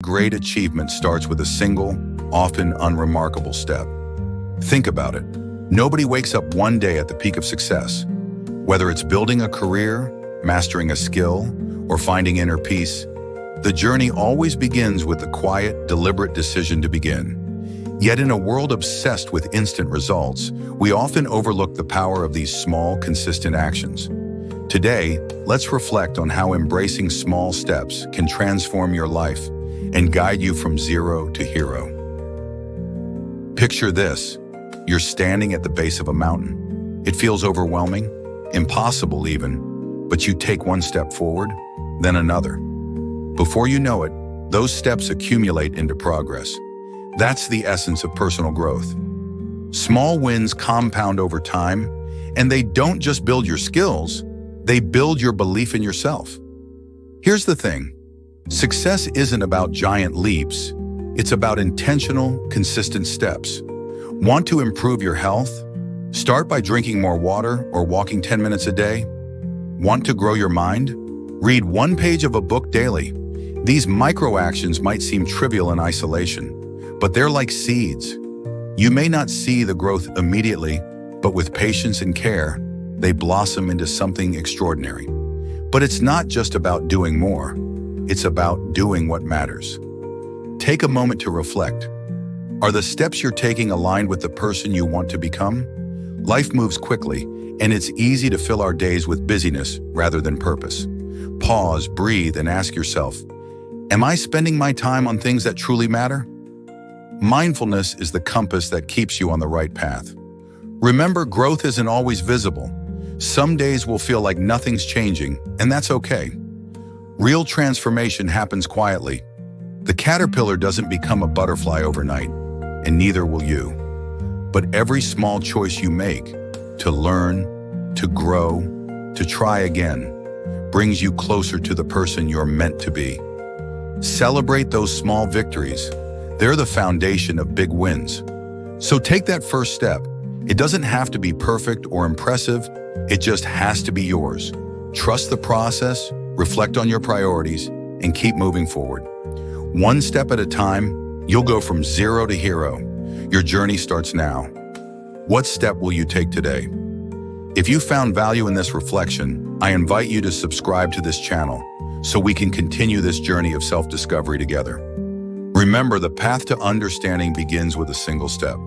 great achievement starts with a single, often unremarkable step. Think about it. Nobody wakes up one day at the peak of success. Whether it's building a career, mastering a skill, or finding inner peace, the journey always begins with the quiet, deliberate decision to begin. Yet in a world obsessed with instant results, we often overlook the power of these small, consistent actions. Today, let's reflect on how embracing small steps can transform your life and guide you from zero to hero. Picture this. You're standing at the base of a mountain. It feels overwhelming, impossible even, but you take one step forward, then another. Before you know it, those steps accumulate into progress. That's the essence of personal growth. Small wins compound over time, and they don't just build your skills, they build your belief in yourself. Here's the thing. Success isn't about giant leaps. It's about intentional, consistent steps. Want to improve your health? Start by drinking more water or walking 10 minutes a day. Want to grow your mind? Read one page of a book daily. These micro actions might seem trivial in isolation, but they're like seeds. You may not see the growth immediately, but with patience and care, they blossom into something extraordinary. But it's not just about doing more. It's about doing what matters. Take a moment to reflect. Are the steps you're taking aligned with the person you want to become? Life moves quickly, and it's easy to fill our days with busyness rather than purpose. Pause, breathe, and ask yourself, am I spending my time on things that truly matter? Mindfulness is the compass that keeps you on the right path. Remember, growth isn't always visible. Some days will feel like nothing's changing, and that's okay. Real transformation happens quietly. The caterpillar doesn't become a butterfly overnight, and neither will you. But every small choice you make, to learn, to grow, to try again, brings you closer to the person you're meant to be. Celebrate those small victories. They're the foundation of big wins. So take that first step. It doesn't have to be perfect or impressive. It just has to be yours. Trust the process, reflect on your priorities, and keep moving forward. One step at a time, you'll go from zero to hero. Your journey starts now. What step will you take today? If you found value in this reflection, I invite you to subscribe to this channel so we can continue this journey of self-discovery together. Remember, the path to understanding begins with a single step.